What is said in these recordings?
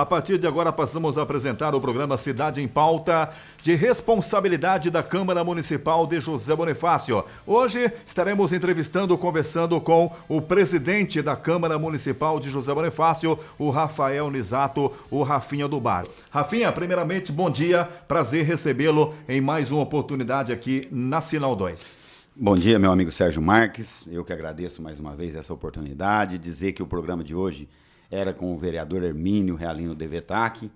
A partir de agora passamos a apresentar o programa Cidade em Pauta, de responsabilidade da Câmara Municipal de José Bonifácio. Hoje estaremos entrevistando, conversando com o presidente da Câmara Municipal de José Bonifácio, o Rafael Nisato, o Rafinha do Bar. Rafinha, primeiramente, bom dia, prazer recebê-lo em mais uma oportunidade aqui na Sinal 2. Bom dia, meu amigo Sérgio Marques. Eu que agradeço mais uma vez essa oportunidade. Dizer que o programa de hoje era com o vereador Hermínio Realino Devetac.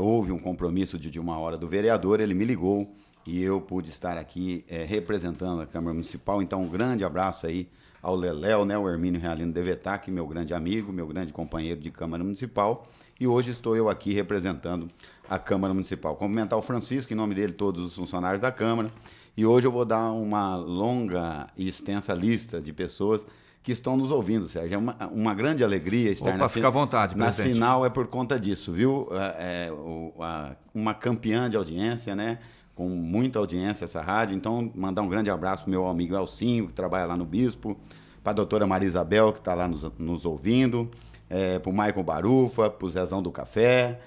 Houve um compromisso de uma hora do vereador, ele me ligou e eu pude estar aqui representando a Câmara Municipal. Então, um grande abraço aí ao Leléo, né, o Hermínio Realino Devetac, meu grande amigo, meu grande companheiro de Câmara Municipal. E hoje estou eu aqui representando a Câmara Municipal. Cumprimentar o Francisco, em nome dele, todos os funcionários da Câmara. E hoje eu vou dar uma longa e extensa lista de pessoas que estão nos ouvindo, Sérgio. É uma grande alegria estar fica à vontade, na presidente. Sinal, é por conta disso, viu? Uma campeã de audiência, né? Com muita audiência essa rádio. Então, mandar um grande abraço para o meu amigo Elcinho, que trabalha lá no Bispo, para a doutora Maria Isabel, que está lá nos ouvindo, para o Maicon Barufa, para o Zezão do Café,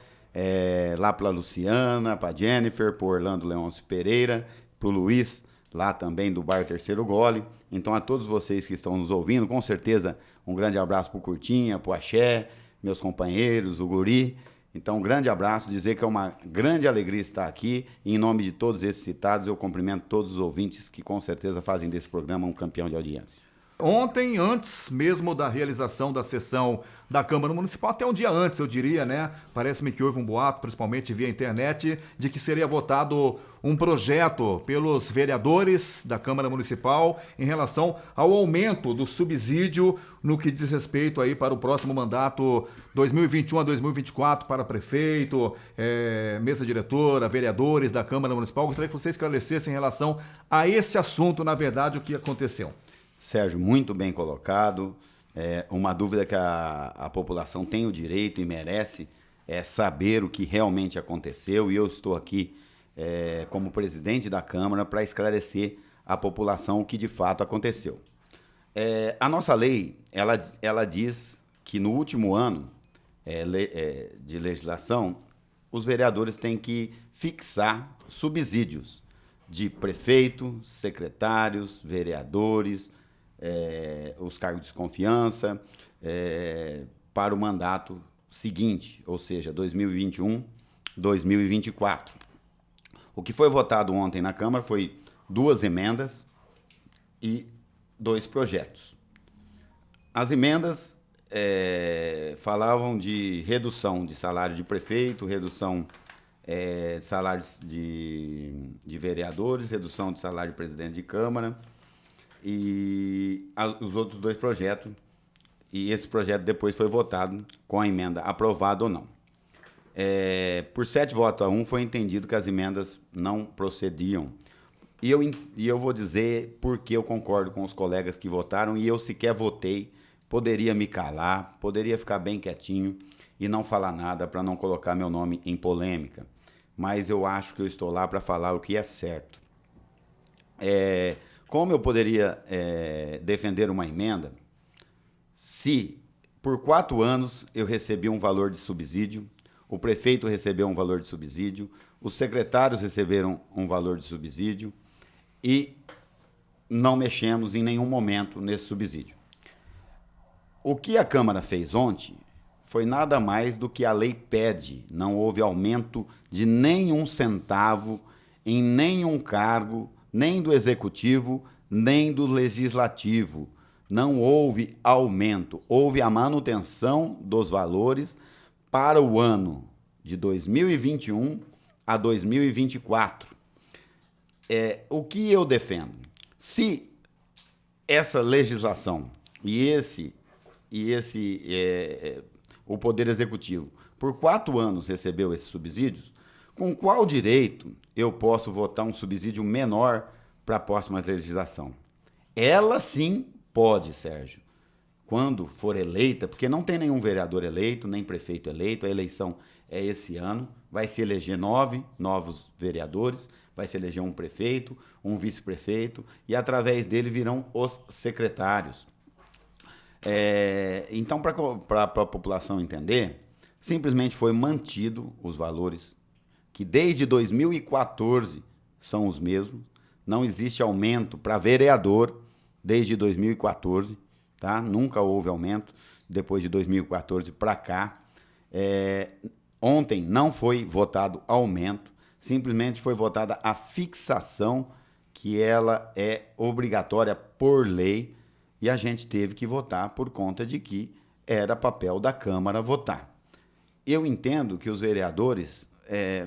lá para a Luciana, para a Jennifer, para o Orlando Leôncio Pereira, para o Luiz, lá também do Bar Terceiro Gole. Então, a todos vocês que estão nos ouvindo, com certeza, um grande abraço para o Curtinha, para o Axé, meus companheiros, o Guri. Então, um grande abraço, dizer que é uma grande alegria estar aqui. E, em nome de todos esses citados, eu cumprimento todos os ouvintes que, com certeza, fazem desse programa um campeão de audiência. Ontem, antes mesmo da realização da sessão da Câmara Municipal, até um dia antes, eu diria, né? Parece-me que houve um boato, principalmente via internet, de que seria votado um projeto pelos vereadores da Câmara Municipal em relação ao aumento do subsídio no que diz respeito aí para o próximo mandato 2021 a 2024 para prefeito, mesa diretora, vereadores da Câmara Municipal. Gostaria que você esclarecesse em relação a esse assunto, na verdade, o que aconteceu. Sérgio, muito bem colocado. Uma dúvida que a população tem o direito e merece é saber o que realmente aconteceu, e eu estou aqui como presidente da Câmara para esclarecer à população o que de fato aconteceu. A nossa lei, ela diz que no último ano de legislação, os vereadores têm que fixar subsídios de prefeito, secretários, vereadores, os cargos de confiança, para o mandato seguinte, ou seja, 2021, 2024. O que foi votado ontem na Câmara foi 2 emendas e 2 projetos. As emendas falavam de redução de salário de prefeito, redução de salários de vereadores, redução de salário de presidente de Câmara, e os outros 2 projetos, e esse projeto depois foi votado com a emenda aprovada ou não. Por 7 votos a 1 foi entendido que as emendas não procediam. E eu vou dizer porque eu concordo com os colegas que votaram, e eu sequer votei, poderia me calar, poderia ficar bem quietinho e não falar nada para não colocar meu nome em polêmica. Mas eu acho que eu estou lá para falar o que é certo. Como eu poderia defender uma emenda se por 4 anos eu recebi um valor de subsídio, o prefeito recebeu um valor de subsídio, os secretários receberam um valor de subsídio e não mexemos em nenhum momento nesse subsídio. O que a Câmara fez ontem foi nada mais do que a lei pede. Não houve aumento de nenhum centavo em nenhum cargo, nem do Executivo, nem do Legislativo. Não houve aumento, houve a manutenção dos valores para o ano de 2021 a 2024. O que eu defendo? Se essa legislação o Poder Executivo, por 4 anos recebeu esses subsídios, com qual direito eu posso votar um subsídio menor para a próxima legislação? Ela sim pode, Sérgio, quando for eleita, porque não tem nenhum vereador eleito, nem prefeito eleito, a eleição é esse ano, vai se eleger 9 novos vereadores, vai se eleger um prefeito, um vice-prefeito, e através dele virão os secretários. Então, para a população entender, Simplesmente foi mantido os valores, que desde 2014 são os mesmos. Não existe aumento para vereador desde 2014, tá? Nunca houve aumento depois de 2014 para cá. Ontem não foi votado aumento, simplesmente foi votada a fixação, que ela é obrigatória por lei, e a gente teve que votar por conta de que era papel da Câmara votar. Eu entendo que os vereadores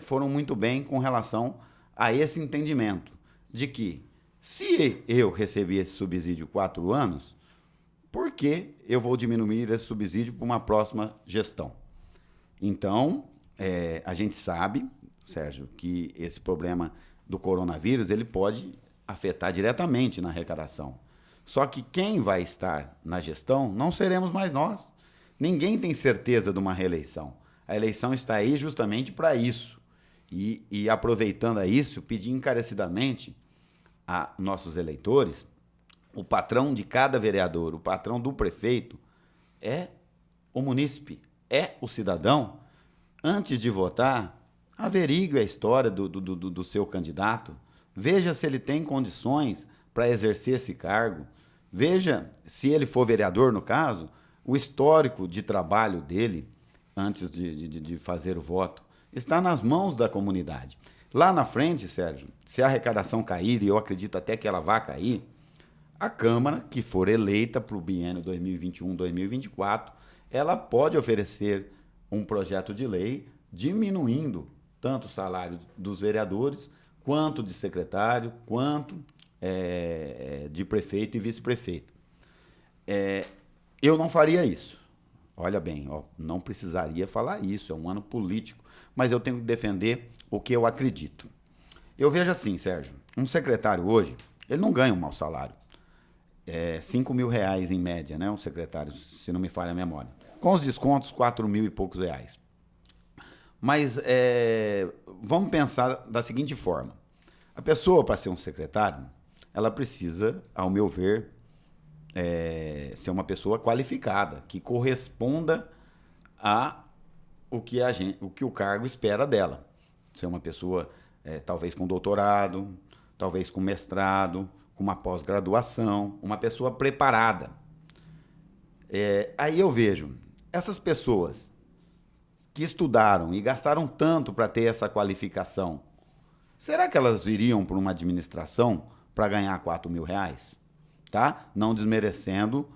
foram muito bem com relação a esse entendimento de que, se eu recebi esse subsídio 4 anos, por que eu vou diminuir esse subsídio para uma próxima gestão? Então, a gente sabe, Sérgio, que esse problema do coronavírus ele pode afetar diretamente na arrecadação. Só que quem vai estar na gestão não seremos mais nós. Ninguém tem certeza de uma reeleição. A eleição está aí justamente para isso. E aproveitando a isso, pedir encarecidamente a nossos eleitores, o patrão de cada vereador, o patrão do prefeito, é o munícipe, é o cidadão. Antes de votar, averigue a história do seu candidato, veja se ele tem condições para exercer esse cargo, veja, se ele for vereador, no caso, o histórico de trabalho dele, antes de fazer o voto, está nas mãos da comunidade. Lá na frente, Sérgio, se a arrecadação cair, e eu acredito até que ela vai cair, a Câmara, que for eleita para o biênio 2021-2024, ela pode oferecer um projeto de lei diminuindo tanto o salário dos vereadores, quanto de secretário, quanto de prefeito e vice-prefeito. Eu não faria isso. Olha bem, não precisaria falar isso, é um ano político, mas eu tenho que defender o que eu acredito. Eu vejo assim, Sérgio, um secretário hoje, ele não ganha um mau salário. R$5.000 em média, né? Um secretário, se não me falha a memória. Com os descontos, 4.000 e poucos reais. Mas vamos pensar da seguinte forma. A pessoa, para ser um secretário, ela precisa, ao meu ver, ser uma pessoa qualificada, que corresponda a o que o cargo espera dela. Ser uma pessoa, talvez com doutorado, talvez com mestrado, com uma pós-graduação, uma pessoa preparada. Aí eu vejo, essas pessoas que estudaram e gastaram tanto para ter essa qualificação, será que elas iriam para uma administração para ganhar R$4.000? Tá? Não desmerecendo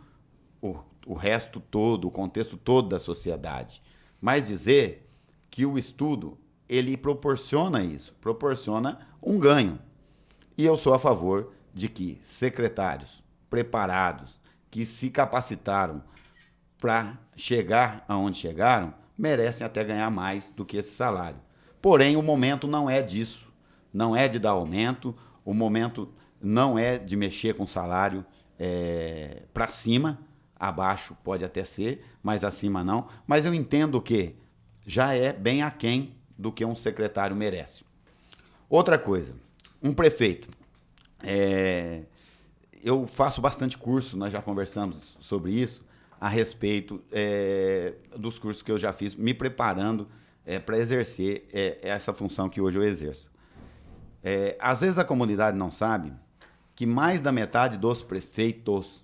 o resto todo, o contexto todo da sociedade. Mas dizer que o estudo, ele proporciona isso, proporciona um ganho. E eu sou a favor de que secretários preparados, que se capacitaram para chegar aonde chegaram, merecem até ganhar mais do que esse salário. Porém, o momento não é disso. Não é de dar aumento, o momento não é de mexer com salário para cima, abaixo pode até ser, mas acima não. Mas eu entendo que já é bem aquém do que um secretário merece. Outra coisa, um prefeito. Eu faço bastante curso, nós já conversamos sobre isso, a respeito dos cursos que eu já fiz, me preparando para exercer essa função que hoje eu exerço. Às vezes a comunidade não sabe que mais da metade dos prefeitos,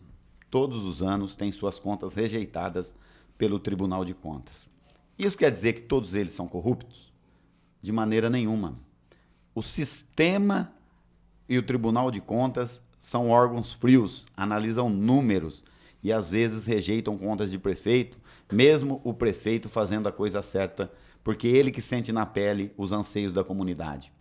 todos os anos, têm suas contas rejeitadas pelo Tribunal de Contas. Isso quer dizer que todos eles são corruptos? De maneira nenhuma. O sistema e o Tribunal de Contas são órgãos frios, analisam números e às vezes rejeitam contas de prefeito, mesmo o prefeito fazendo a coisa certa, porque ele que sente na pele os anseios da comunidade.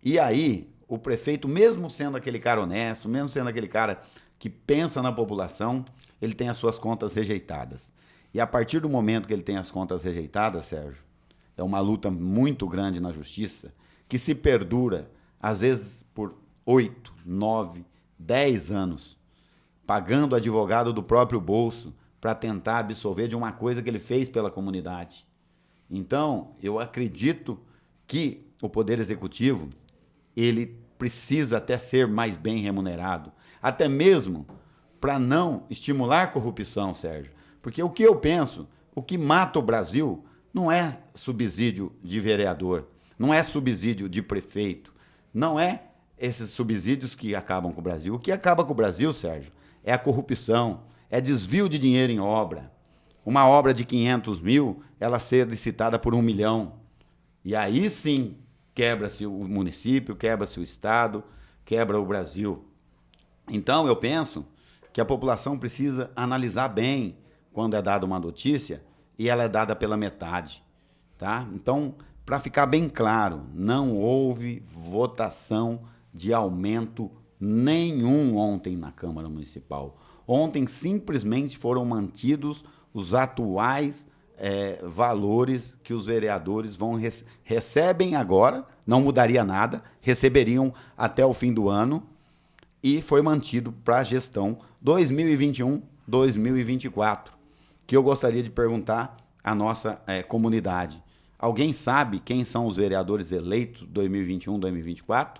E aí, o prefeito, mesmo sendo aquele cara honesto, mesmo sendo aquele cara que pensa na população, ele tem as suas contas rejeitadas. E a partir do momento que ele tem as contas rejeitadas, Sérgio, é uma luta muito grande na justiça, que se perdura, às vezes por 8, 9, 10 anos, pagando advogado do próprio bolso para tentar absolver de uma coisa que ele fez pela comunidade. Então, eu acredito que o Poder Executivo, ele precisa até ser mais bem remunerado, até mesmo para não estimular a corrupção, Sérgio. Porque o que eu penso, o que mata o Brasil não é subsídio de vereador, não é subsídio de prefeito, não é esses subsídios que acabam com o Brasil. O que acaba com o Brasil, Sérgio, é a corrupção, é desvio de dinheiro em obra. Uma obra de 500 mil, ela ser licitada por 1 milhão. E aí sim, quebra-se o município, quebra-se o estado, quebra o Brasil. Então eu penso que a população precisa analisar bem quando é dada uma notícia e ela é dada pela metade, tá? Então, para ficar bem claro, não houve votação de aumento nenhum ontem na Câmara Municipal. Ontem simplesmente foram mantidos os atuais valores que os vereadores recebem agora, não mudaria nada, receberiam até o fim do ano, e foi mantido para a gestão 2021-2024, que eu gostaria de perguntar à nossa comunidade. Alguém sabe quem são os vereadores eleitos 2021-2024?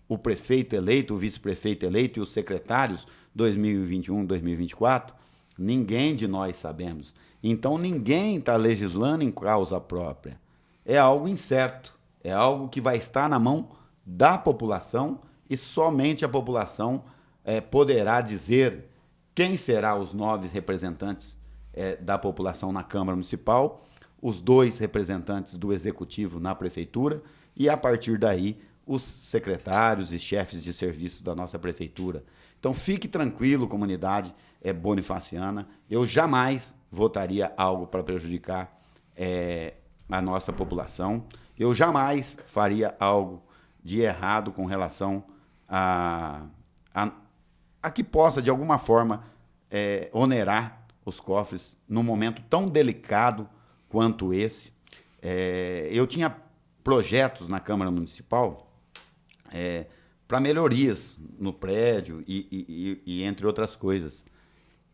O prefeito eleito, o vice-prefeito eleito e os secretários 2021-2024? Ninguém de nós sabemos. Então ninguém está legislando em causa própria. É algo incerto, é algo que vai estar na mão da população e somente a população poderá dizer quem será os 9 representantes da população na Câmara Municipal, os 2 representantes do Executivo na Prefeitura e, a partir daí, os secretários e chefes de serviço da nossa Prefeitura. Então, fique tranquilo, comunidade bonifaciana. Eu jamais votaria algo para prejudicar a nossa população. Eu jamais faria algo de errado com relação a que possa, de alguma forma, onerar os cofres num momento tão delicado quanto esse. Eu tinha projetos na Câmara Municipal para melhorias no prédio e entre outras coisas.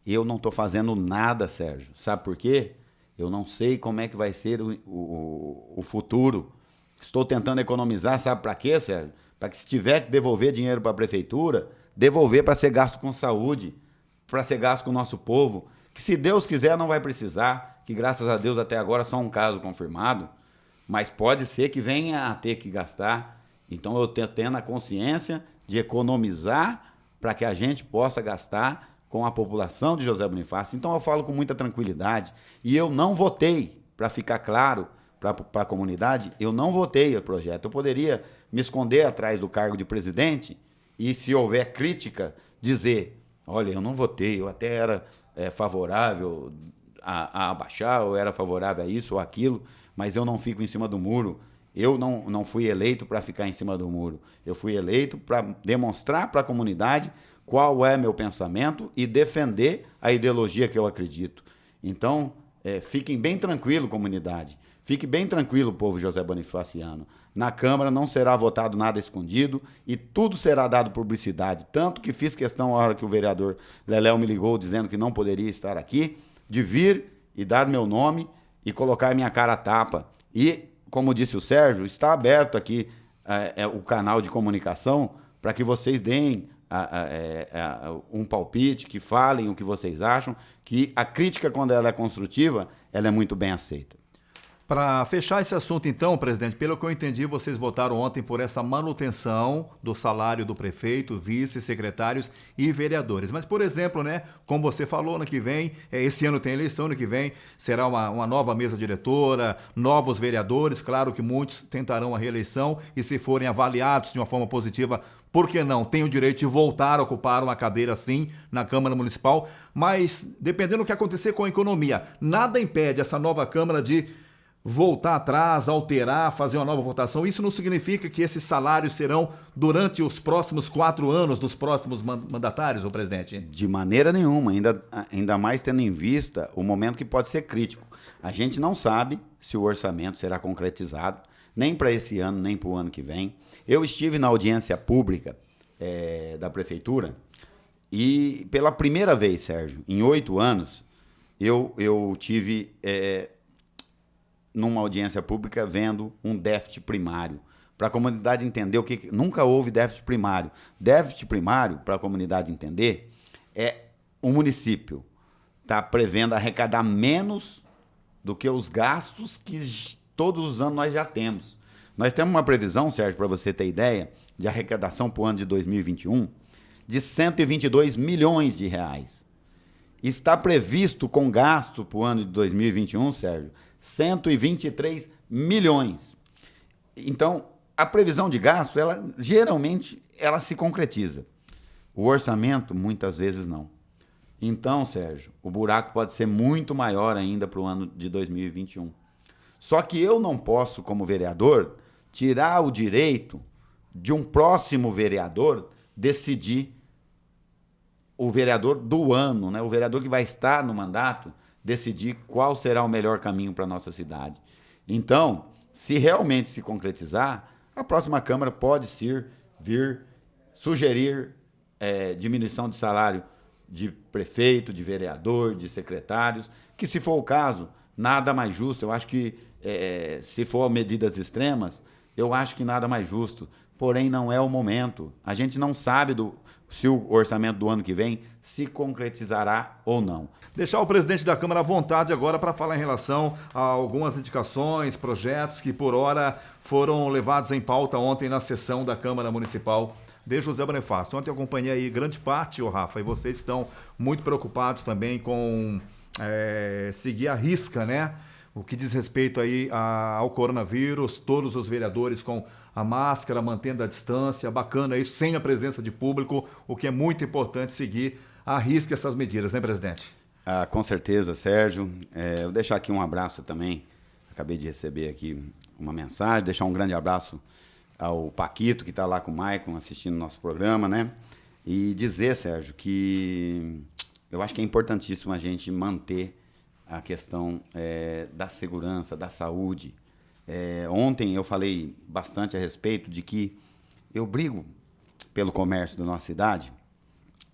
Eu não estou fazendo nada, Sérgio. Sabe por quê? Eu não sei como é que vai ser o futuro. Estou tentando economizar, sabe para quê, Sérgio? Para que, se tiver que devolver dinheiro para a prefeitura, devolver para ser gasto com saúde, para ser gasto com o nosso povo, que, se Deus quiser, não vai precisar, que graças a Deus até agora só um caso confirmado, mas pode ser que venha a ter que gastar. Então eu tendo a consciência de economizar para que a gente possa gastar com a população de José Bonifácio. Então eu falo com muita tranquilidade. E eu não votei, para ficar claro para a comunidade, eu não votei o projeto. Eu poderia me esconder atrás do cargo de presidente e, se houver crítica, dizer: olha, eu não votei, eu até era favorável a abaixar, eu era favorável a isso ou aquilo, mas eu não fico em cima do muro. Eu não fui eleito para ficar em cima do muro. Eu fui eleito para demonstrar para a comunidade qual é meu pensamento e defender a ideologia que eu acredito. Então, fiquem bem tranquilo, comunidade. Fique bem tranquilo, povo José Bonifaciano. Na Câmara não será votado nada escondido e tudo será dado publicidade. Tanto que fiz questão, na hora que o vereador Leléo me ligou dizendo que não poderia estar aqui, de vir e dar meu nome e colocar minha cara a tapa. E, como disse o Sérgio, está aberto aqui o canal de comunicação para que vocês deem um palpite, que falem o que vocês acham, que a crítica, quando ela é construtiva, ela é muito bem aceita. Para fechar esse assunto, então, presidente, pelo que eu entendi, vocês votaram ontem por essa manutenção do salário do prefeito, vice, secretários e vereadores. Mas, por exemplo, né, como você falou, ano que vem, esse ano tem eleição, ano que vem será uma nova mesa diretora, novos vereadores, claro que muitos tentarão a reeleição e, se forem avaliados de uma forma positiva, por que não? Tem o direito de voltar a ocupar uma cadeira, sim, na Câmara Municipal, mas, dependendo do que acontecer com a economia, nada impede essa nova Câmara de voltar atrás, alterar, fazer uma nova votação. Isso não significa que esses salários serão durante os próximos 4 anos dos próximos mandatários, ô presidente? De maneira nenhuma, ainda mais tendo em vista o momento que pode ser crítico. A gente não sabe se o orçamento será concretizado, nem para esse ano, nem para o ano que vem. Eu estive na audiência pública da Prefeitura e, pela primeira vez, Sérgio, em 8 anos, eu tive numa audiência pública vendo um déficit primário. Para a comunidade entender o que nunca houve déficit primário. Déficit primário, para a comunidade entender, o município está prevendo arrecadar menos do que os gastos que todos os anos nós já temos. Nós temos uma previsão, Sérgio, para você ter ideia, de arrecadação para o ano de 2021 de 122 milhões de reais. Está previsto com gasto para o ano de 2021, Sérgio, 123 milhões. Então, a previsão de gasto, geralmente, ela se concretiza. O orçamento, muitas vezes, não. Então, Sérgio, o buraco pode ser muito maior ainda para o ano de 2021. Só que eu não posso, como vereador, tirar o direito de um próximo vereador decidir, o vereador do ano, né? O vereador que vai estar no mandato, decidir qual será o melhor caminho para a nossa cidade. Então, se realmente se concretizar, a próxima Câmara pode vir sugerir diminuição de salário de prefeito, de vereador, de secretários, que se for o caso, nada mais justo. Eu acho que, se for medidas extremas, eu acho que nada mais justo. Porém, não é o momento. A gente não sabe se o orçamento do ano que vem se concretizará ou não. Deixar o presidente da Câmara à vontade agora para falar em relação a algumas indicações, projetos que por hora foram levados em pauta ontem na sessão da Câmara Municipal de José Bonifácio. Ontem eu acompanhei aí grande parte, Rafa, e vocês estão muito preocupados também com seguir a risca, né? O que diz respeito aí ao coronavírus, todos os vereadores com a máscara, mantendo a distância, bacana isso, sem a presença de público, o que é muito importante seguir à risca essas medidas, né, presidente? Com certeza, Sérgio. Eu vou deixar aqui um abraço também, acabei de receber aqui uma mensagem, deixar um grande abraço ao Paquito, que está lá com o Maicon assistindo o nosso programa, né? E dizer, Sérgio, que eu acho que é importantíssimo a gente manter a questão da segurança, da saúde. Ontem eu falei bastante a respeito de que eu brigo pelo comércio da nossa cidade,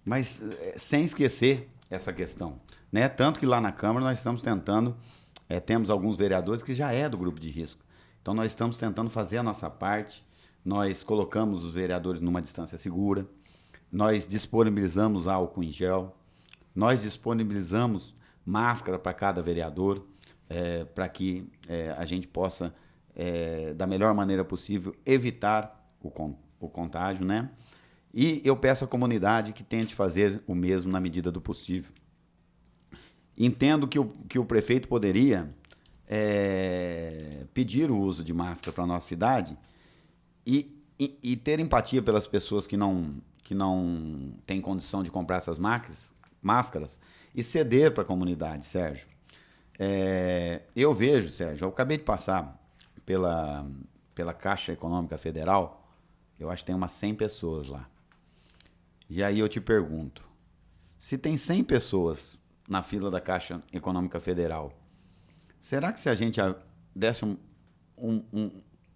mas sem esquecer essa questão, né? Tanto que lá na Câmara nós estamos tentando, temos alguns vereadores que já é do grupo de risco. Então nós estamos tentando fazer a nossa parte, nós colocamos os vereadores numa distância segura, nós disponibilizamos álcool em gel, nós disponibilizamos máscara para cada vereador, para que a gente possa, da melhor maneira possível, evitar o contágio, né? E eu peço à comunidade que tente fazer o mesmo na medida do possível. Entendo que o prefeito poderia pedir o uso de máscara para a nossa cidade e ter empatia pelas pessoas que não têm condição de comprar essas máscaras e ceder para a comunidade, Sérgio. Eu vejo, Sérgio, eu acabei de passar pela Caixa Econômica Federal, eu acho que tem umas 100 pessoas lá. E aí eu te pergunto, se tem 100 pessoas na fila da Caixa Econômica Federal, será que se a gente desse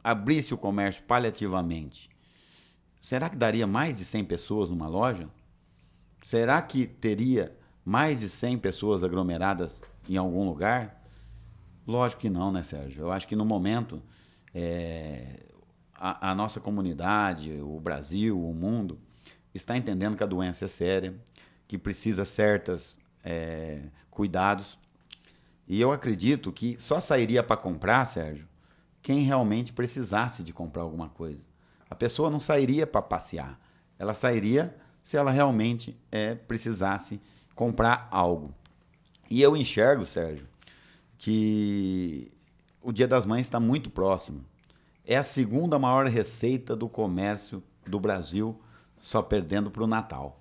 abrisse o comércio paliativamente, será que daria mais de 100 pessoas numa loja? Será que teria mais de 100 pessoas aglomeradas em algum lugar? Lógico que não, né, Sérgio? Eu acho que no momento a nossa comunidade, o Brasil, o mundo, está entendendo que a doença é séria, que precisa certos cuidados. E eu acredito que só sairia para comprar, Sérgio, quem realmente precisasse de comprar alguma coisa. A pessoa não sairia para passear. Ela sairia se ela realmente precisasse comprar algo. E eu enxergo, Sérgio, que o Dia das Mães está muito próximo. É a segunda maior receita do comércio do Brasil, só perdendo para o Natal.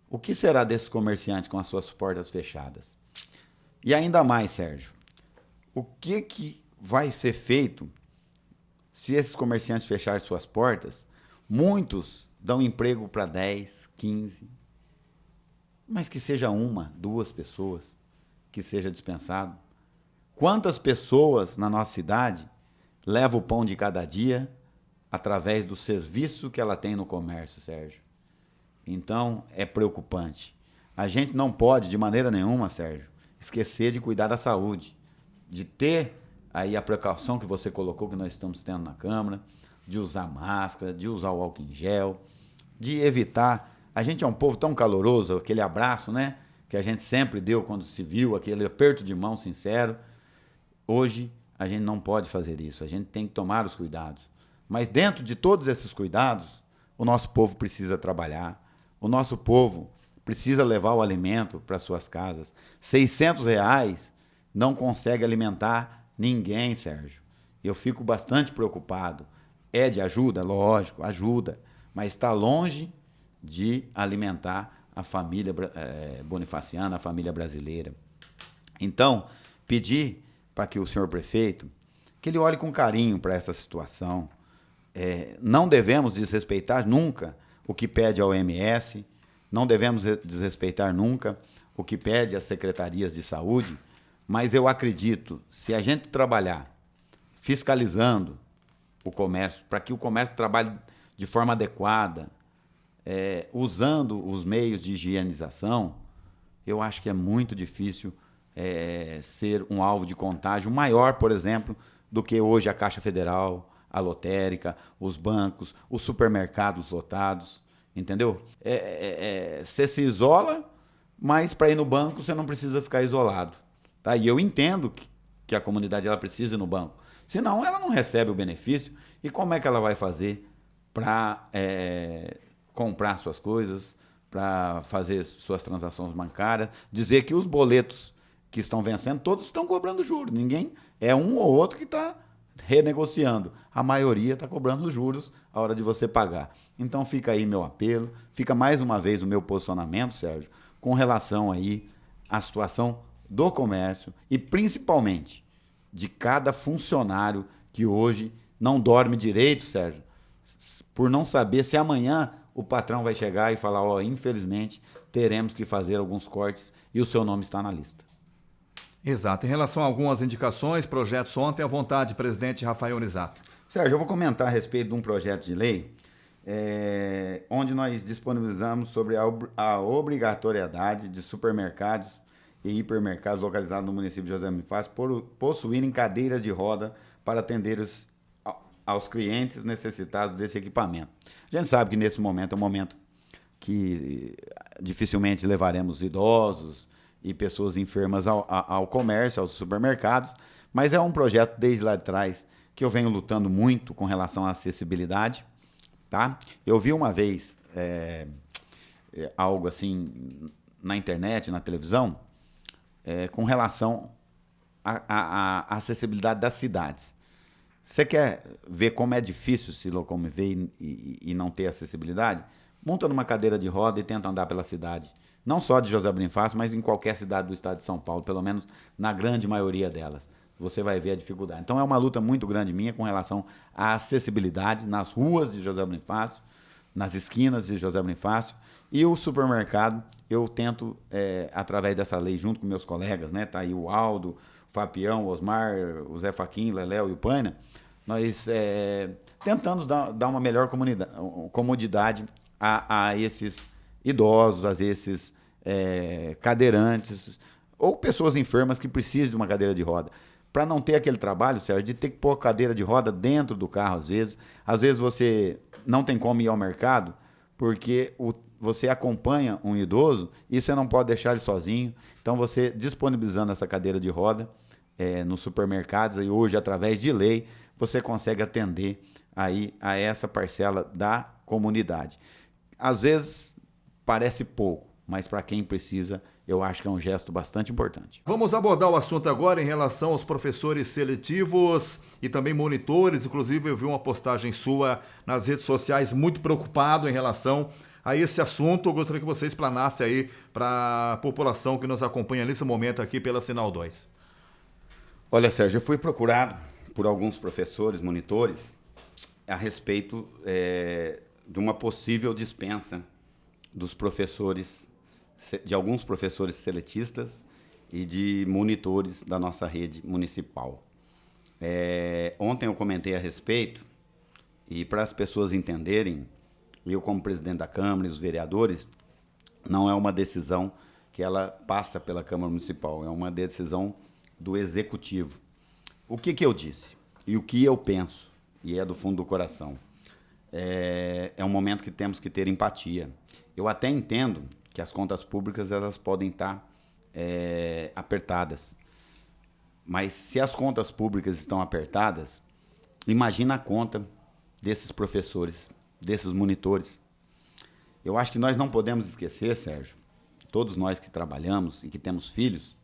O que será desses comerciantes com as suas portas fechadas? E ainda mais, Sérgio, o que vai ser feito se esses comerciantes fecharem suas portas? Muitos dão emprego para 10, 15, mas que seja 1, 2 pessoas que seja dispensado. Quantas pessoas na nossa cidade levam o pão de cada dia através do serviço que ela tem no comércio, Sérgio? Então, é preocupante. A gente não pode, de maneira nenhuma, Sérgio, esquecer de cuidar da saúde, de ter aí a precaução que você colocou, que nós estamos tendo na Câmara, de usar máscara, de usar o álcool em gel, de evitar. A gente é um povo tão caloroso, aquele abraço, né, que a gente sempre deu quando se viu, aquele aperto de mão sincero. Hoje, a gente não pode fazer isso, a gente tem que tomar os cuidados. Mas dentro de todos esses cuidados, o nosso povo precisa trabalhar, o nosso povo precisa levar o alimento para suas casas. R$ 600 não consegue alimentar ninguém, Sérgio. Eu fico bastante preocupado. É de ajuda? Lógico, ajuda, mas está longe de alimentar a família bonifaciana, a família brasileira. Então, pedir para que o senhor prefeito, que ele olhe com carinho para essa situação. Não devemos desrespeitar nunca o que pede a OMS, não devemos desrespeitar nunca o que pede as secretarias de saúde, mas eu acredito, se a gente trabalhar fiscalizando o comércio, para que o comércio trabalhe de forma adequada, usando os meios de higienização, eu acho que é muito difícil ser um alvo de contágio maior, por exemplo, do que hoje a Caixa Federal, a lotérica, os bancos, os supermercados lotados, entendeu? Você se isola, mas para ir no banco você não precisa ficar isolado. Tá? E eu entendo que a comunidade ela precisa ir no banco. Senão ela não recebe o benefício. E como é que ela vai fazer para comprar suas coisas, para fazer suas transações bancárias? Dizer que os boletos que estão vencendo, todos estão cobrando juros. Ninguém é um ou outro que está renegociando. A maioria está cobrando juros a hora de você pagar. Então fica aí meu apelo, fica mais uma vez o meu posicionamento, Sérgio, com relação aí à situação do comércio e principalmente de cada funcionário que hoje não dorme direito, Sérgio, por não saber se amanhã o patrão vai chegar e falar, infelizmente teremos que fazer alguns cortes e o seu nome está na lista. Exato. Em relação a algumas indicações, projetos ontem, à vontade, presidente Rafael Onizato. Sérgio, eu vou comentar a respeito de um projeto de lei onde nós disponibilizamos sobre a obrigatoriedade de supermercados e hipermercados localizados no município de José Bonifácio possuírem cadeiras de roda para atender aos clientes necessitados desse equipamento. A gente sabe que nesse momento é um momento que dificilmente levaremos idosos e pessoas enfermas ao comércio, aos supermercados, mas é um projeto desde lá de trás que eu venho lutando muito com relação à acessibilidade, tá? Eu vi uma vez algo assim na internet, na televisão, com relação à acessibilidade das cidades. Você quer ver como é difícil se locomover e não ter acessibilidade? Monta numa cadeira de roda e tenta andar pela cidade. Não só de José Bonifácio, mas em qualquer cidade do estado de São Paulo, pelo menos na grande maioria delas. Você vai ver a dificuldade. Então é uma luta muito grande minha com relação à acessibilidade nas ruas de José Bonifácio, nas esquinas de José Bonifácio. E o supermercado, eu tento, através dessa lei, junto com meus colegas, né? Tá aí o Aldo, o Fapião, o Osmar, o Zé Faquin, o Leléo e o Paina, nós tentamos dar uma melhor comodidade a esses idosos, a esses cadeirantes ou pessoas enfermas que precisam de uma cadeira de roda. Para não ter aquele trabalho, Sérgio, de ter que pôr a cadeira de roda dentro do carro às vezes. Às vezes você não tem como ir ao mercado porque você acompanha um idoso e você não pode deixar ele sozinho. Então você disponibilizando essa cadeira de roda nos supermercados e hoje através de lei você consegue atender aí a essa parcela da comunidade. Às vezes parece pouco, mas para quem precisa, eu acho que é um gesto bastante importante. Vamos abordar o assunto agora em relação aos professores seletivos e também monitores. Inclusive, eu vi uma postagem sua nas redes sociais muito preocupado em relação a esse assunto. Eu gostaria que você explanasse aí para a população que nos acompanha nesse momento aqui pela Sinal 2. Olha, Sérgio, eu fui procurado por alguns professores, monitores, a respeito de uma possível dispensa dos professores, de alguns professores seletistas e de monitores da nossa rede municipal. Ontem eu comentei a respeito e para as pessoas entenderem, eu como presidente da Câmara e os vereadores, não é uma decisão que ela passa pela Câmara Municipal, é uma decisão do Executivo. O que eu disse e o que eu penso, e é do fundo do coração, é um momento que temos que ter empatia. Eu até entendo que as contas públicas elas podem estar apertadas, Mas se as contas públicas estão apertadas, imagina a conta desses professores, desses monitores. Eu acho que nós não podemos esquecer, Sérgio, todos nós que trabalhamos e que temos filhos,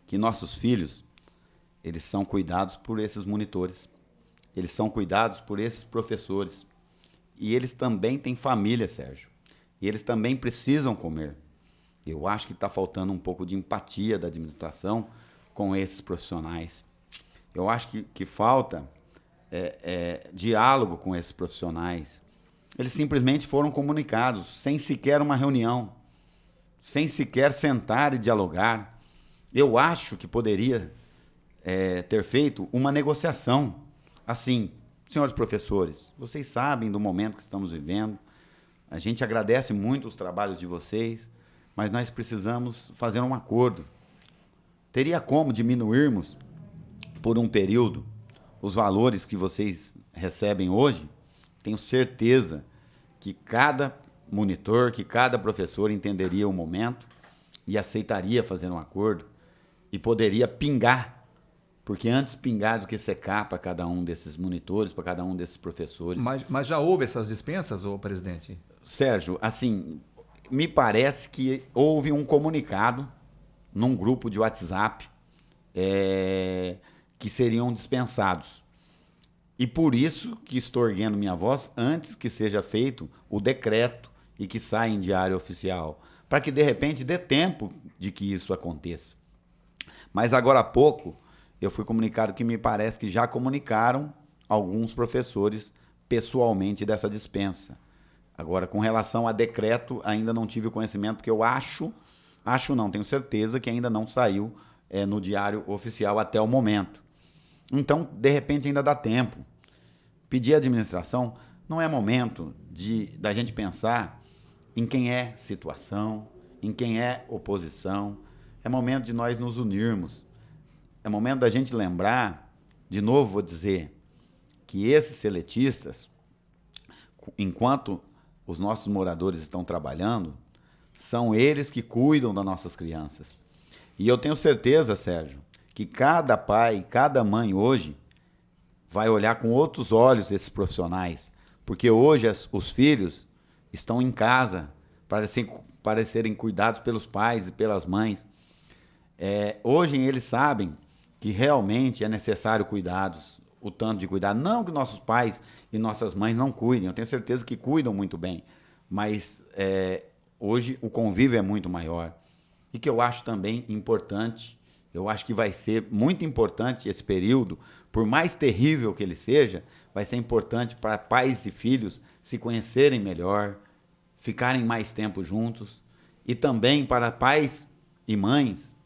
que nossos filhos, eles são cuidados por esses monitores. Eles são cuidados por esses professores. E eles também têm família, Sérgio. E eles também precisam comer. Eu acho que está faltando um pouco de empatia da administração com esses profissionais. Eu acho que falta diálogo com esses profissionais. Eles simplesmente foram comunicados, sem sequer uma reunião, sem sequer sentar e dialogar. Eu acho que poderia ter feito uma negociação. Assim, senhores professores, vocês sabem do momento que estamos vivendo, a gente agradece muito os trabalhos de vocês, mas nós precisamos fazer um acordo. Teria como diminuirmos, por um período, os valores que vocês recebem hoje? Tenho certeza que cada monitor, que cada professor entenderia o momento e aceitaria fazer um acordo e poderia pingar, porque antes pingar do que secar para cada um desses monitores, para cada um desses professores. Mas já houve essas dispensas, ô presidente? Sérgio, assim, me parece que houve um comunicado num grupo de WhatsApp que seriam dispensados. E por isso que estou erguendo minha voz antes que seja feito o decreto e que saia em diário oficial, para que de repente dê tempo de que isso aconteça. Mas agora há pouco eu fui comunicado que me parece que já comunicaram alguns professores pessoalmente dessa dispensa. Agora, com relação a decreto, ainda não tive o conhecimento, porque eu tenho certeza que ainda não saiu no diário oficial até o momento. Então, de repente, ainda dá tempo. Pedir à administração, não é momento da gente pensar em quem é situação, em quem é oposição. É momento de nós nos unirmos. É momento da gente lembrar, de novo vou dizer, que esses seletistas, enquanto os nossos moradores estão trabalhando, são eles que cuidam das nossas crianças. E eu tenho certeza, Sérgio, que cada pai, cada mãe hoje vai olhar com outros olhos esses profissionais, porque hoje os filhos estão em casa para serem cuidados pelos pais e pelas mães. Hoje eles sabem que realmente é necessário cuidados, o tanto de cuidado. Não que nossos pais e nossas mães não cuidem, eu tenho certeza que cuidam muito bem, mas hoje o convívio é muito maior. E que eu acho também importante, eu acho que vai ser muito importante esse período, por mais terrível que ele seja, vai ser importante para pais e filhos se conhecerem melhor, ficarem mais tempo juntos, e também para pais e mães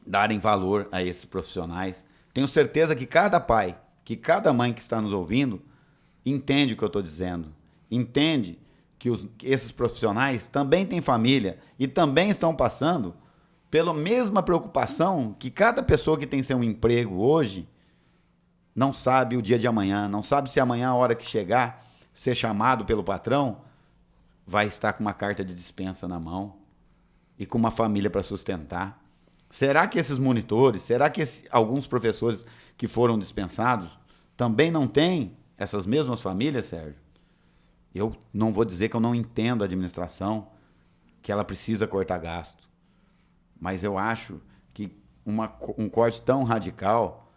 darem valor a esses profissionais. Tenho certeza que cada pai, que cada mãe que está nos ouvindo, entende o que eu estou dizendo, entende que esses profissionais também têm família e também estão passando pela mesma preocupação que cada pessoa que tem seu emprego hoje não sabe o dia de amanhã, não sabe se amanhã, a hora que chegar, ser chamado pelo patrão, vai estar com uma carta de dispensa na mão e com uma família para sustentar. Será que esses monitores, será que alguns professores que foram dispensados também não têm essas mesmas famílias, Sérgio? Eu não vou dizer que eu não entendo a administração, que ela precisa cortar gasto. Mas eu acho que um corte tão radical,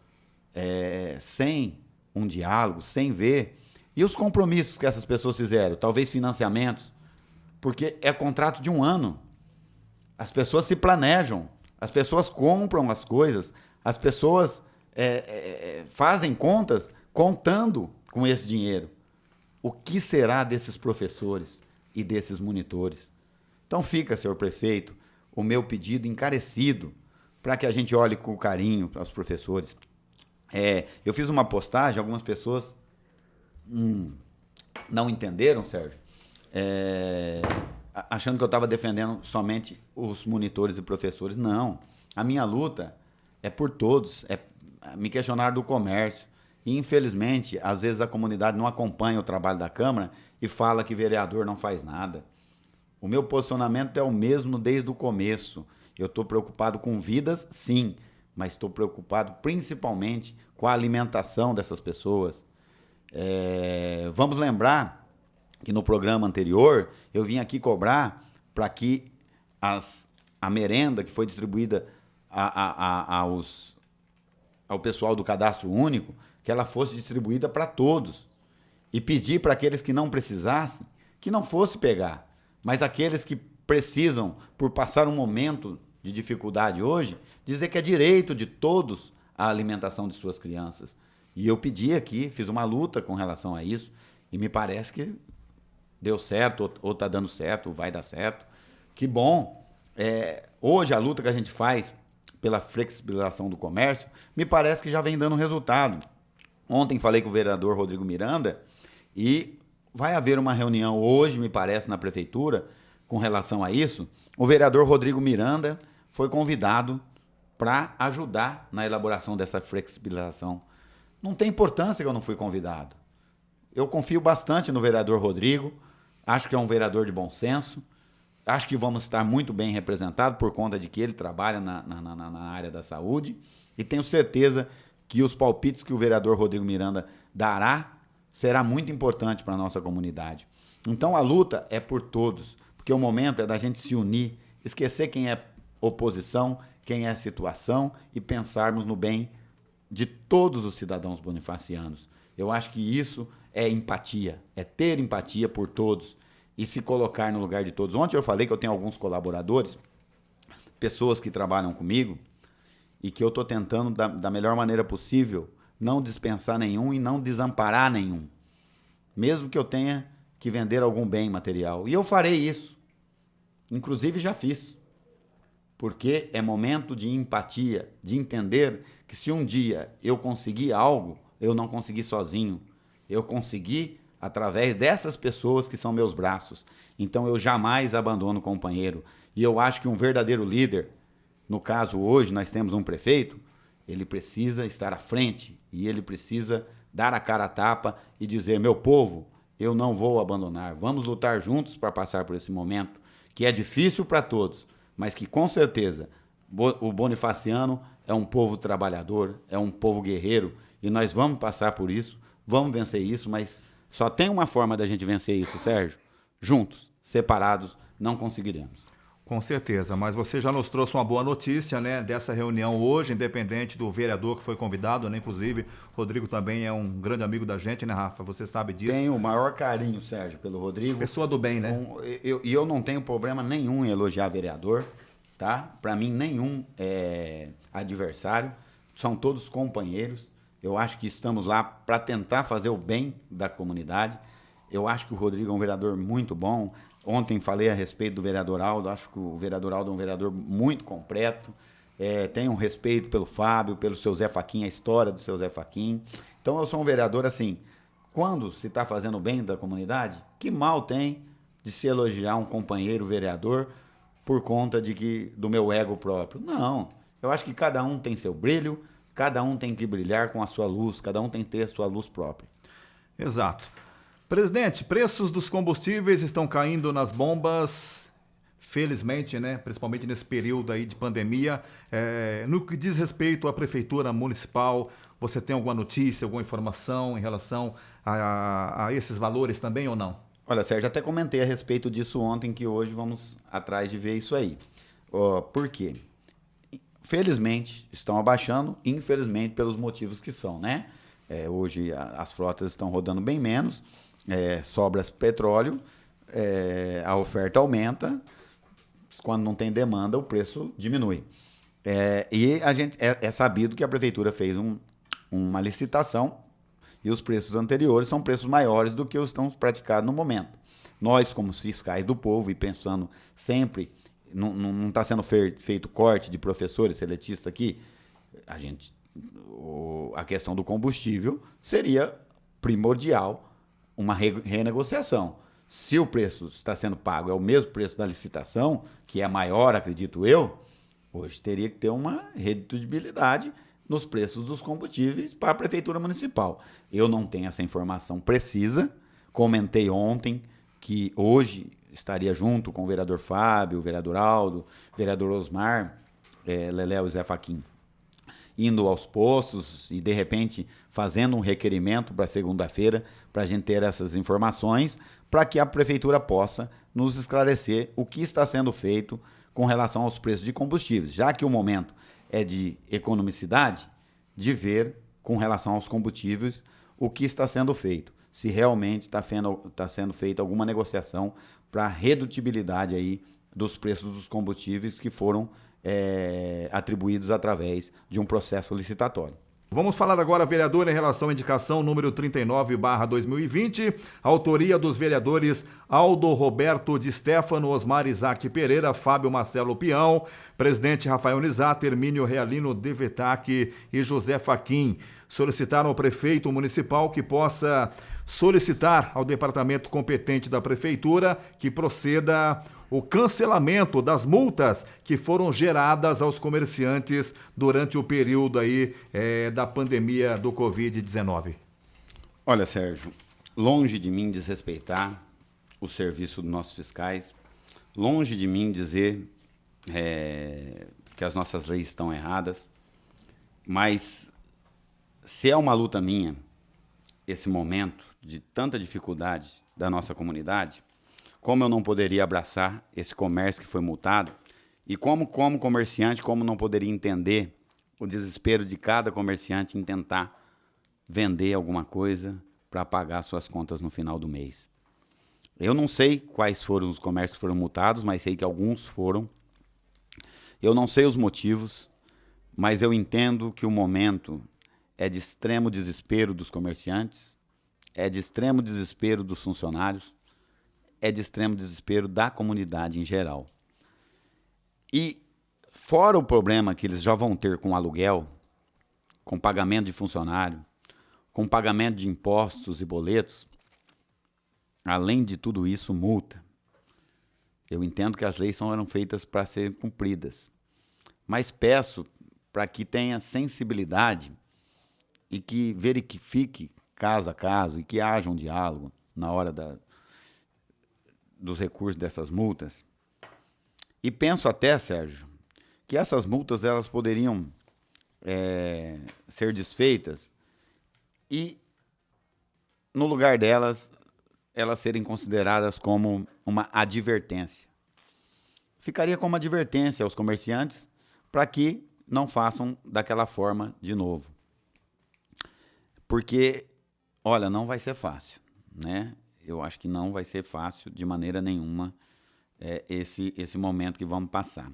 sem um diálogo, sem ver... E os compromissos que essas pessoas fizeram? Talvez financiamentos, porque é contrato de 1 ano. As pessoas se planejam, as pessoas compram as coisas, as pessoas fazem contas contando com esse dinheiro. O que será desses professores e desses monitores? Então fica, senhor prefeito, o meu pedido encarecido para que a gente olhe com carinho para os professores. Eu fiz uma postagem, algumas pessoas não entenderam, Sérgio, achando que eu estava defendendo somente os monitores e professores. Não, a minha luta é por todos. Me questionaram do comércio. E, infelizmente, às vezes a comunidade não acompanha o trabalho da Câmara e fala que vereador não faz nada. O meu posicionamento é o mesmo desde o começo. Eu estou preocupado com vidas, sim, mas estou preocupado principalmente com a alimentação dessas pessoas. Vamos lembrar que no programa anterior eu vim aqui cobrar para que a merenda que foi distribuída ao pessoal do Cadastro Único, que ela fosse distribuída para todos. E pedir para aqueles que não precisassem, que não fosse pegar. Mas aqueles que precisam, por passar um momento de dificuldade hoje, dizer que é direito de todos a alimentação de suas crianças. E eu pedi aqui, fiz uma luta com relação a isso, e me parece que deu certo, ou está dando certo, ou vai dar certo. Que bom. Hoje a luta que a gente faz pela flexibilização do comércio, me parece que já vem dando resultado. Ontem falei com o vereador Rodrigo Miranda, e vai haver uma reunião hoje, me parece, na prefeitura, com relação a isso. O vereador Rodrigo Miranda foi convidado para ajudar na elaboração dessa flexibilização. Não tem importância que eu não fui convidado. Eu confio bastante no vereador Rodrigo, acho que é um vereador de bom senso, acho que vamos estar muito bem representados por conta de que ele trabalha na área da saúde, e tenho certeza que os palpites que o vereador Rodrigo Miranda dará será muito importante para a nossa comunidade. Então a luta é por todos, porque o momento é da gente se unir, esquecer quem é oposição, quem é situação e pensarmos no bem de todos os cidadãos bonifacianos. Eu acho que isso é empatia, é ter empatia por todos e se colocar no lugar de todos. Ontem eu falei que eu tenho alguns colaboradores, pessoas que trabalham comigo, e que eu estou tentando, da melhor maneira possível, não dispensar nenhum e não desamparar nenhum. Mesmo que eu tenha que vender algum bem material. E eu farei isso. Inclusive já fiz. Porque é momento de empatia, de entender que se um dia eu conseguir algo, eu não consegui sozinho. Eu consegui através dessas pessoas que são meus braços. Então eu jamais abandono o companheiro. E eu acho que um verdadeiro líder, no caso hoje nós temos um prefeito, ele precisa estar à frente e ele precisa dar a cara a tapa e dizer: meu povo, eu não vou abandonar, vamos lutar juntos para passar por esse momento, que é difícil para todos, mas que com certeza o bonifaciano é um povo trabalhador, é um povo guerreiro, e nós vamos passar por isso, vamos vencer isso, mas só tem uma forma da gente vencer isso, Sérgio: juntos, separados, não conseguiremos. Com certeza, mas você já nos trouxe uma boa notícia, né, dessa reunião hoje, independente do vereador que foi convidado, né, inclusive Rodrigo também é um grande amigo da gente, né, Rafa? Você sabe disso. Tenho o maior carinho, Sérgio, pelo Rodrigo. Pessoa do bem, né? E eu não tenho problema nenhum em elogiar vereador, tá? Para mim, nenhum é adversário, são todos companheiros. Eu acho que estamos lá para tentar fazer o bem da comunidade. Eu acho que o Rodrigo é um vereador muito bom. Ontem falei a respeito do vereador Aldo, acho que o vereador Aldo é um vereador muito completo, tenho um respeito pelo Fábio, pelo seu Zé Faquin, a história do seu Zé Faquin. Então eu sou um vereador assim, quando se está fazendo bem da comunidade, que mal tem de se elogiar um companheiro vereador por conta do meu ego próprio? Não, eu acho que cada um tem seu brilho, cada um tem que brilhar com a sua luz, cada um tem que ter a sua luz própria. Exato. Presidente, preços dos combustíveis estão caindo nas bombas, felizmente, né? Principalmente nesse período aí de pandemia. No que diz respeito à prefeitura municipal, você tem alguma notícia, alguma informação em relação a esses valores também ou não? Olha, Sérgio, até comentei a respeito disso ontem, que hoje vamos atrás de ver isso aí. Por quê? Felizmente estão abaixando, infelizmente pelos motivos que são, né? Hoje as frotas estão rodando bem menos. Sobra petróleo, a oferta aumenta, quando não tem demanda o preço diminui. E a gente, é sabido que a prefeitura fez uma licitação e os preços anteriores são preços maiores do que os que estão praticados no momento. Nós, como fiscais do povo, e pensando sempre, não está sendo feito corte de professores seletistas aqui, a questão do combustível seria primordial, uma renegociação. Se o preço está sendo pago é o mesmo preço da licitação, que é maior, acredito eu, hoje teria que ter uma redutibilidade nos preços dos combustíveis para a Prefeitura Municipal. Eu não tenho essa informação precisa, comentei ontem que hoje estaria junto com o vereador Fábio, o vereador Aldo, o vereador Osmar, Leléo e Zé Faquin, indo aos postos e, de repente, fazendo um requerimento para segunda-feira para a gente ter essas informações, para que a Prefeitura possa nos esclarecer o que está sendo feito com relação aos preços de combustíveis, já que o momento é de economicidade, de ver com relação aos combustíveis o que está sendo feito, se realmente está sendo feita alguma negociação para a redutibilidade aí dos preços dos combustíveis que foram atribuídos através de um processo licitatório. Vamos falar agora, vereador, em relação à indicação número 39/2020, autoria dos vereadores Aldo Roberto Di Stefano, Osmar Isaac Pereira, Fábio Marcelo Pião, presidente Rafael Nizato, Hermínio Realino Devetac e José Faquim. Solicitaram ao prefeito municipal que possa solicitar ao departamento competente da prefeitura que proceda o cancelamento das multas que foram geradas aos comerciantes durante o período aí da pandemia do Covid-19. Olha, Sérgio, longe de mim desrespeitar o serviço dos nossos fiscais, longe de mim dizer que as nossas leis estão erradas, mas se é uma luta minha, esse momento de tanta dificuldade da nossa comunidade, como eu não poderia abraçar esse comércio que foi multado, e como comerciante, como não poderia entender o desespero de cada comerciante em tentar vender alguma coisa para pagar suas contas no final do mês. Eu não sei quais foram os comércios que foram multados, mas sei que alguns foram. Eu não sei os motivos, mas eu entendo que o momento é de extremo desespero dos comerciantes, é de extremo desespero dos funcionários, é de extremo desespero da comunidade em geral. E fora o problema que eles já vão ter com aluguel, com pagamento de funcionário, com pagamento de impostos e boletos, além de tudo isso, multa. Eu entendo que as leis eram feitas para serem cumpridas, mas peço para que tenha sensibilidade e que verifique caso a caso e que haja um diálogo na hora dos recursos dessas multas. E penso até, Sérgio, que essas multas elas poderiam ser desfeitas e, no lugar delas, elas serem consideradas como uma advertência. Ficaria como advertência aos comerciantes para que não façam daquela forma de novo. Porque, olha, não vai ser fácil, né? Eu acho que não vai ser fácil de maneira nenhuma esse momento que vamos passar.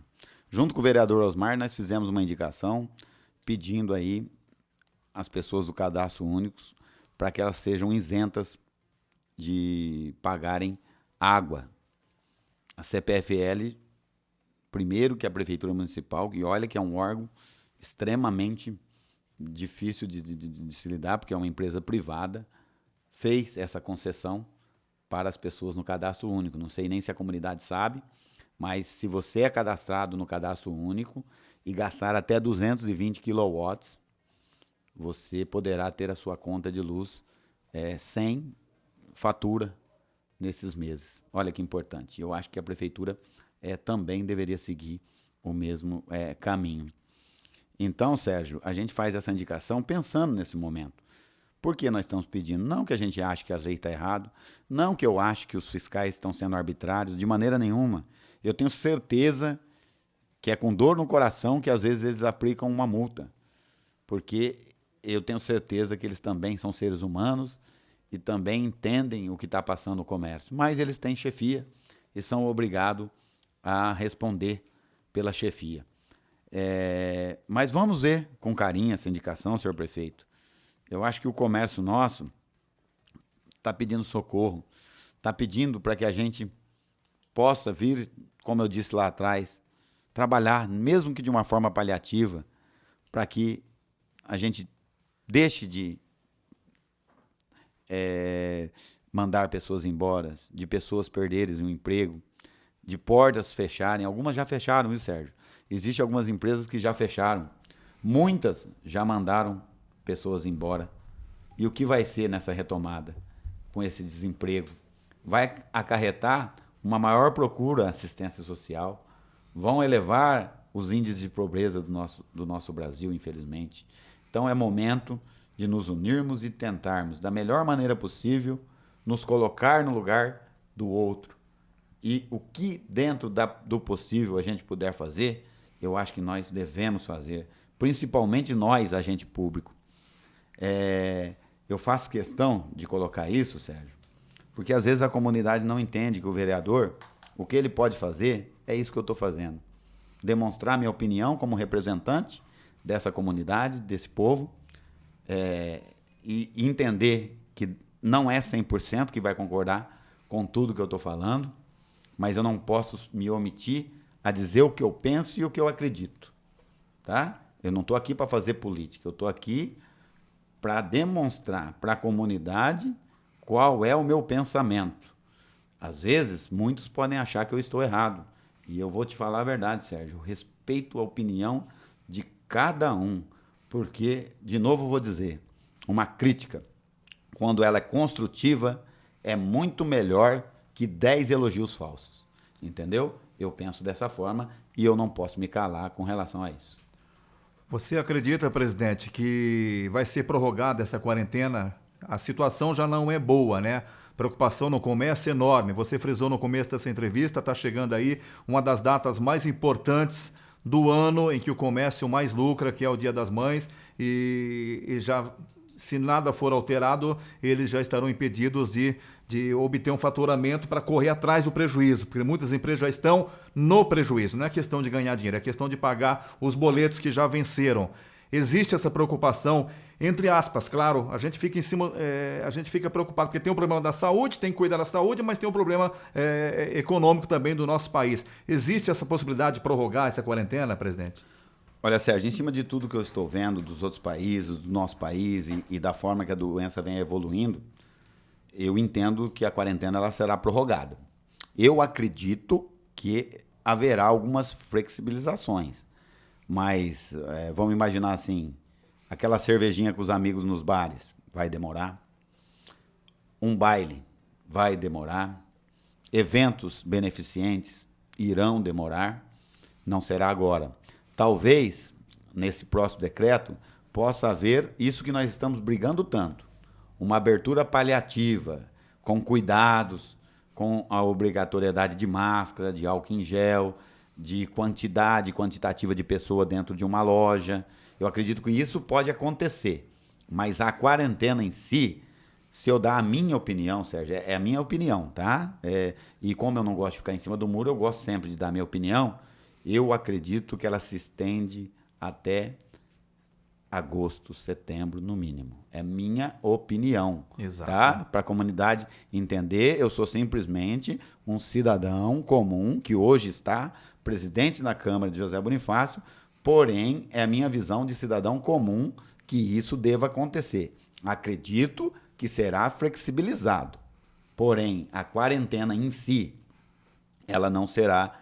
Junto com o vereador Osmar, nós fizemos uma indicação pedindo aí às pessoas do cadastro único para que elas sejam isentas de pagarem água. A CPFL, primeiro que a Prefeitura Municipal, e olha que é um órgão extremamente difícil de se lidar, porque é uma empresa privada, fez essa concessão para as pessoas no cadastro único. Não sei nem se a comunidade sabe, mas se você é cadastrado no cadastro único e gastar até 220 kW, você poderá ter a sua conta de luz sem fatura nesses meses. Olha que importante. Eu acho que a Prefeitura também deveria seguir o mesmo caminho. Então, Sérgio, a gente faz essa indicação pensando nesse momento. Por que nós estamos pedindo? Não que a gente ache que a lei está errada, não que eu ache que os fiscais estão sendo arbitrários, de maneira nenhuma. Eu tenho certeza que é com dor no coração que às vezes eles aplicam uma multa, porque eu tenho certeza que eles também são seres humanos e também entendem o que está passando no comércio. Mas eles têm chefia e são obrigados a responder pela chefia. Mas vamos ver com carinho essa indicação, senhor prefeito. Eu acho que o comércio nosso está pedindo socorro, está pedindo para que a gente possa vir, como eu disse lá atrás, trabalhar, mesmo que de uma forma paliativa, para que a gente deixe de mandar pessoas embora, de pessoas perderem o emprego, de portas fecharem. Algumas já fecharam, viu, Sérgio? Existem algumas empresas que já fecharam. Muitas já mandaram pessoas embora. E o que vai ser nessa retomada com esse desemprego? Vai acarretar uma maior procura à assistência social, vão elevar os índices de pobreza do nosso Brasil, infelizmente. Então é momento de nos unirmos e tentarmos, da melhor maneira possível, nos colocar no lugar do outro. E o que dentro do possível a gente puder fazer, eu acho que nós devemos fazer, principalmente nós, agente público. Eu faço questão de colocar isso, Sérgio, porque às vezes a comunidade não entende que o vereador, o que ele pode fazer, é isso que eu estou fazendo. Demonstrar minha opinião como representante dessa comunidade, desse povo, e entender que não é 100% que vai concordar com tudo que eu estou falando, mas eu não posso me omitir a dizer o que eu penso e o que eu acredito, tá? Eu não estou aqui para fazer política, eu estou aqui para demonstrar para a comunidade qual é o meu pensamento. Às vezes, muitos podem achar que eu estou errado, e eu vou te falar a verdade, Sérgio, eu respeito a opinião de cada um, porque, de novo vou dizer, uma crítica, quando ela é construtiva, é muito melhor que 10 elogios falsos, entendeu? Eu penso dessa forma e eu não posso me calar com relação a isso. Você acredita, presidente, que vai ser prorrogada essa quarentena? A situação já não é boa, né? Preocupação no comércio é enorme. Você frisou no começo dessa entrevista, está chegando aí uma das datas mais importantes do ano em que o comércio mais lucra, que é o Dia das Mães, e já, se nada for alterado, eles já estarão impedidos de obter um faturamento para correr atrás do prejuízo, porque muitas empresas já estão no prejuízo. Não é questão de ganhar dinheiro, é questão de pagar os boletos que já venceram. Existe essa preocupação, entre aspas, claro, a gente fica preocupado porque tem um problema da saúde, tem que cuidar da saúde, mas tem um problema econômico também do nosso país. Existe essa possibilidade de prorrogar essa quarentena, presidente? Olha, Sérgio, em cima de tudo que eu estou vendo dos outros países, do nosso país e da forma que a doença vem evoluindo, eu entendo que a quarentena ela será prorrogada. Eu acredito que haverá algumas flexibilizações, mas vamos imaginar assim, aquela cervejinha com os amigos nos bares, vai demorar. Um baile vai demorar. Eventos beneficentes irão demorar. Não será agora. Talvez, nesse próximo decreto, possa haver isso que nós estamos brigando tanto. Uma abertura paliativa, com cuidados, com a obrigatoriedade de máscara, de álcool em gel, de quantidade quantitativa de pessoa dentro de uma loja. Eu acredito que isso pode acontecer. Mas a quarentena em si, se eu dar a minha opinião, Sérgio, é a minha opinião, tá? E como eu não gosto de ficar em cima do muro, eu gosto sempre de dar a minha opinião. Eu acredito que ela se estende até agosto, setembro, no mínimo. É minha opinião. Exato. Tá? Para a comunidade entender, eu sou simplesmente um cidadão comum que hoje está presidente da Câmara de José Bonifácio, porém, é a minha visão de cidadão comum que isso deva acontecer. Acredito que será flexibilizado. Porém, a quarentena em si, ela não será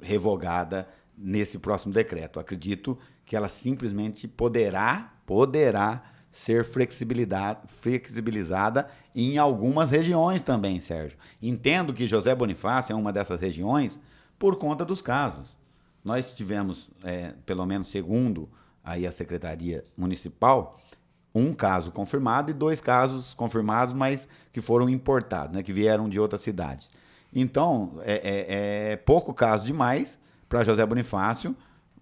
revogada nesse próximo decreto. Acredito que ela simplesmente poderá ser flexibilizada em algumas regiões também, Sérgio. Entendo que José Bonifácio é uma dessas regiões por conta dos casos. Nós tivemos, pelo menos segundo aí a Secretaria Municipal, um caso confirmado e 2 casos confirmados, mas que foram importados, né, que vieram de outras cidades. Então, é pouco caso demais para José Bonifácio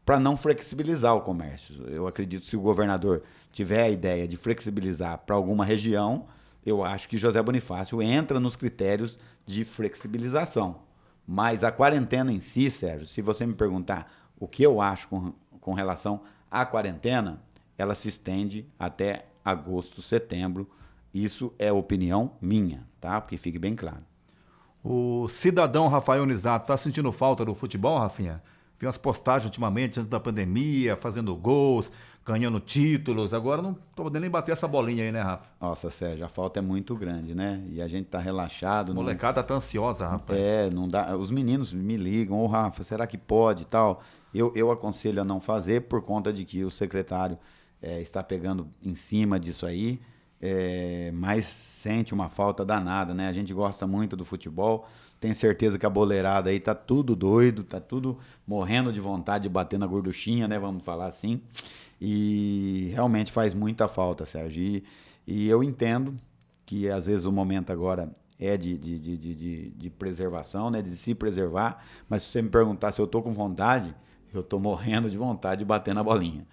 para não flexibilizar o comércio. Eu acredito que se o governador tiver a ideia de flexibilizar para alguma região, eu acho que José Bonifácio entra nos critérios de flexibilização. Mas a quarentena em si, Sérgio, se você me perguntar o que eu acho com relação à quarentena, ela se estende até agosto, setembro. Isso é opinião minha, tá? Porque fique bem claro. O cidadão Rafael Nizato está sentindo falta do futebol, Rafinha? Vi umas postagens ultimamente, antes da pandemia, fazendo gols, ganhando títulos. Agora não tô podendo nem bater essa bolinha aí, né, Rafa? Nossa, Sérgio, a falta é muito grande, né? E a gente tá relaxado. A molecada tá ansiosa, rapaz. Não dá. Os meninos me ligam, Rafa, será que pode e tal? Eu aconselho a não fazer por conta de que o secretário está pegando em cima disso aí. mas sente uma falta danada, né? A gente gosta muito do futebol, tenho certeza que a boleirada aí tá tudo doido, tá tudo morrendo de vontade de bater na gorduchinha, né? Vamos falar assim. E realmente faz muita falta, Sérgio. E eu entendo que às vezes o momento agora é de preservação, né? De se preservar, mas se você me perguntar se eu tô com vontade, eu tô morrendo de vontade de bater na bolinha.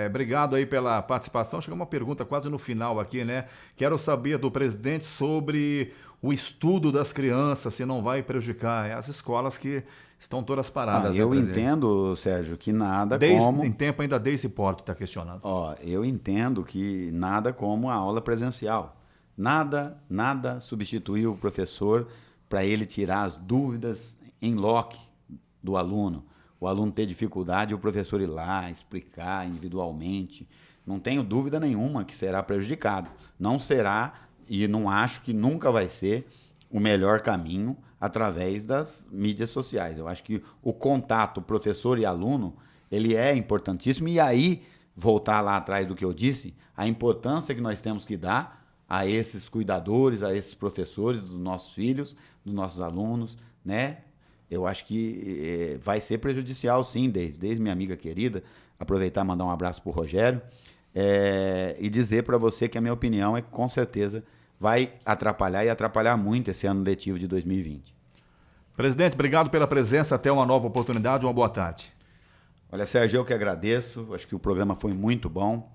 Obrigado aí pela participação. Chegou uma pergunta quase no final aqui, né? Quero saber do presidente sobre o estudo das crianças, se não vai prejudicar as escolas que estão todas paradas. Eu entendo, Sérgio, que nada como... Em tempo ainda Daisy Porto está questionando. Eu entendo que nada como a aula presencial. Nada substituiu o professor para ele tirar as dúvidas em loco do aluno. O aluno ter dificuldade, o professor ir lá, explicar individualmente. Não tenho dúvida nenhuma que será prejudicado. Não será, e não acho que nunca vai ser, o melhor caminho através das mídias sociais. Eu acho que o contato professor e aluno, ele é importantíssimo. E aí, voltar lá atrás do que eu disse, a importância que nós temos que dar a esses cuidadores, a esses professores dos nossos filhos, dos nossos alunos, né? Eu acho que vai ser prejudicial, sim, desde minha amiga querida. Aproveitar e mandar um abraço para o Rogério. E dizer para você que a minha opinião é que, com certeza, vai atrapalhar e atrapalhar muito esse ano letivo de 2020. Presidente, obrigado pela presença. Até uma nova oportunidade. Uma boa tarde. Olha, Sérgio, eu que agradeço. Acho que o programa foi muito bom.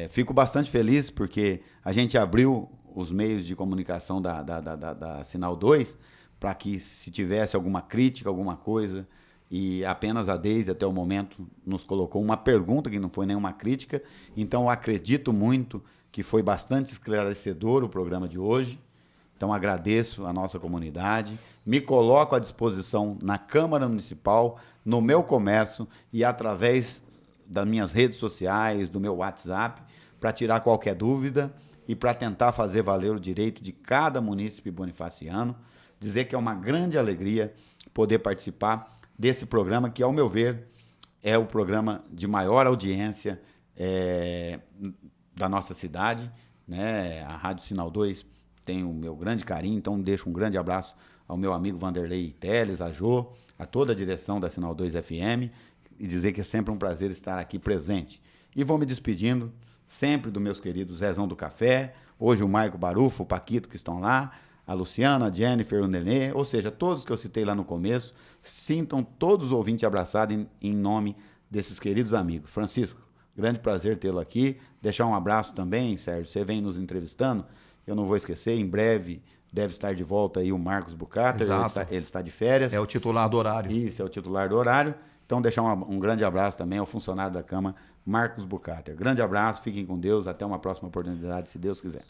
Fico bastante feliz porque a gente abriu os meios de comunicação da Sinal 2 para que, se tivesse alguma crítica, alguma coisa, e apenas a Deise, até o momento, nos colocou uma pergunta que não foi nenhuma crítica. Então, eu acredito muito que foi bastante esclarecedor o programa de hoje. Então, agradeço a nossa comunidade, me coloco à disposição na Câmara Municipal, no meu comércio e através das minhas redes sociais, do meu WhatsApp, para tirar qualquer dúvida e para tentar fazer valer o direito de cada munícipe bonifaciano. Dizer que é uma grande alegria poder participar desse programa, que, ao meu ver, é o programa de maior audiência da nossa cidade, né? A Rádio Sinal 2 tem o meu grande carinho, então deixo um grande abraço ao meu amigo Vanderlei Teles, a Jô, a toda a direção da Sinal 2 FM, e dizer que é sempre um prazer estar aqui presente. E vou me despedindo sempre dos meus queridos Zezão do Café, hoje o Maico Barufo, o Paquito, que estão lá, a Luciana, a Jennifer, o Nenê, ou seja, todos que eu citei lá no começo, sintam todos os ouvintes abraçados em nome desses queridos amigos. Francisco, grande prazer tê-lo aqui. Deixar um abraço também, Sérgio, você vem nos entrevistando, eu não vou esquecer, em breve deve estar de volta aí o Marcos Bucater, ele está de férias. É o titular do horário. Isso, é o titular do horário. Então, deixar um grande abraço também ao funcionário da Câmara, Marcos Bucater. Grande abraço, fiquem com Deus, até uma próxima oportunidade, se Deus quiser.